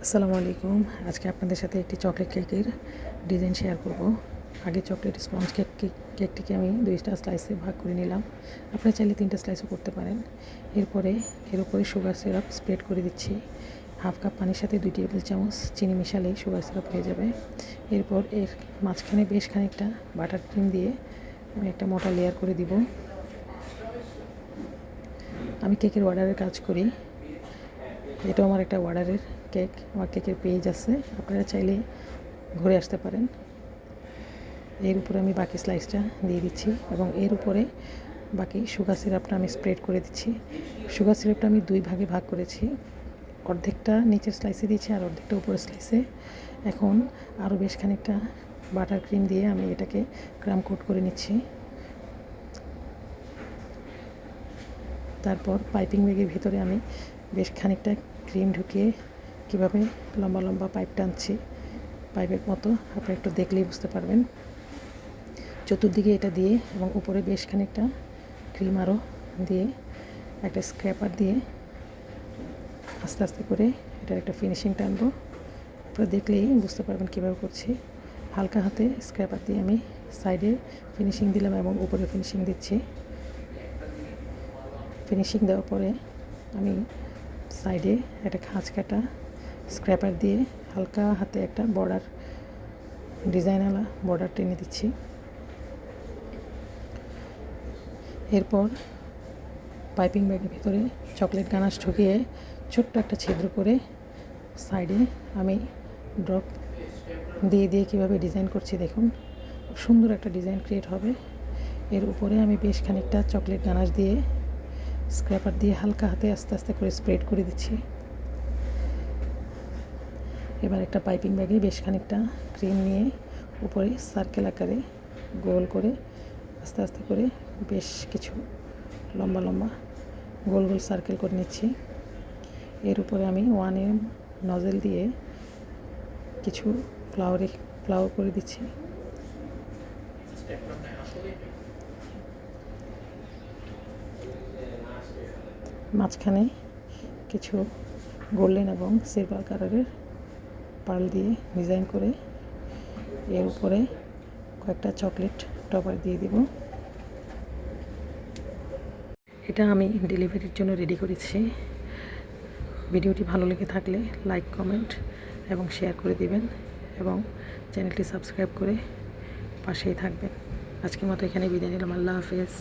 আসসালামু আলাইকুম। আজকে আপনাদের সাথে একটি চকলেট কেকের ডিজাইন শেয়ার করব। আগে চকলেট স্পঞ্জ কেকটিকে আমি 2টা স্লাইসে ভাগ করে নিলাম। আপনারা চাইলে 3টা স্লাইসও করতে পারেন। এরপরে এর উপরে সুগার সিরাপ স্প্রেড করে দিচ্ছি। হাফ কাপ পানির সাথে 2 টেবিল চামচ চিনি মিশালেই সুগার সিরাপ হয়ে যাবে। এরপর এর মাঝখানে বেশ খানিকটা বাটার ক্রিম দিয়ে আমি একটা মোটা লেয়ার করে দিব। আমি কেকের অর্ডারের কাজ করি। এটাও আমার একটা অর্ডারের কেক। আমার কেকের পেজ আছে, আপনারা চাইলে ঘুরে আসতে পারেন। এর উপরে আমি বাকি স্লাইসটা দিয়ে দিচ্ছি এবং এর উপরে বাকি সুগার সিরাপটা আমি স্প্রেড করে দিচ্ছি। সুগার সিরাপটা আমি 2 ভাগে ভাগ করেছি, অর্ধেকটা নিচের স্লাইসে দিচ্ছি আর অর্ধেকটা উপরের স্লাইসে। এখন আরও বেশ খানিকটা বাটার ক্রিম দিয়ে আমি এটাকে ক্রাম কোট করে নিচ্ছি। তারপর পাইপিং ব্যাগের ভিতরে আমি বেশ খানিকটা ক্রিম ঢুকিয়ে কীভাবে লম্বা লম্বা পাইপ টানছি, পাইপের মতো আপনি একটু দেখলেই বুঝতে পারবেন। চতুর্দিকে এটা দিয়ে এবং উপরে বেশ খানিকটা ক্রিম আরও দিয়ে একটা স্ক্র্যাপার দিয়ে আস্তে আস্তে করে এটার একটা ফিনিশিং টানবো। আপনারা দেখলেই বুঝতে পারবেন কীভাবে করছি। হালকা হাতে স্ক্র্যাপার দিয়ে আমি সাইডে ফিনিশিং দিলাম এবং উপরে ফিনিশিং দিচ্ছি। ফিনিশিং দেওয়ার পরে আমি সাইডে একটা খাঁজ কাটা স্ক্র্যাপার দিয়ে হালকা হাতে একটা বর্ডার ডিজাইনওয়ালা বর্ডার টেনে দিচ্ছি। এরপর পাইপিং ব্যাগের ভিতরে চকলেট গানাশ ঢুকিয়ে ছোট্ট একটা ছিদ্র করে সাইডে আমি ড্রপ দিয়ে দিয়ে কীভাবে ডিজাইন করছি দেখুন, খুব সুন্দর একটা ডিজাইন ক্রিয়েট হবে। এর উপরে আমি বেশ খানিকটা চকলেট গানাশ দিয়ে স্ক্র্যাপার দিয়ে হালকা হাতে আস্তে আস্তে করে স্প্রেড করে দিচ্ছি। এবার একটা পাইপিং ব্যাগে বেশ খানিকটা ক্রিম নিয়ে উপরে সার্কেল আকারে গোল করে আস্তে আস্তে করে বেশ কিছু লম্বা লম্বা গোল গোল সার্কেল করে নিচ্ছি। এর উপরে আমি 1 mm নজেল দিয়ে কিছু ফ্লাওয়ার করে দিচ্ছি। মাঝখানে কিছু গোল্ডেন এবং সিলভার কালারের পার্ল দিয়ে ডিজাইন করে এর উপরে কয়েকটা চকলেট টপার দিয়ে দিব। এটা আমি ডেলিভারির জন্য রেডি করেছি। ভিডিওটি ভালো লেগে থাকলে লাইক, কমেন্ট এবং শেয়ার করে দিবেন এবং চ্যানেলটি সাবস্ক্রাইব করে পাশেই থাকবেন। আজকের মতো এখানে বিদায় নিলাম। আল্লাহ হাফেজ।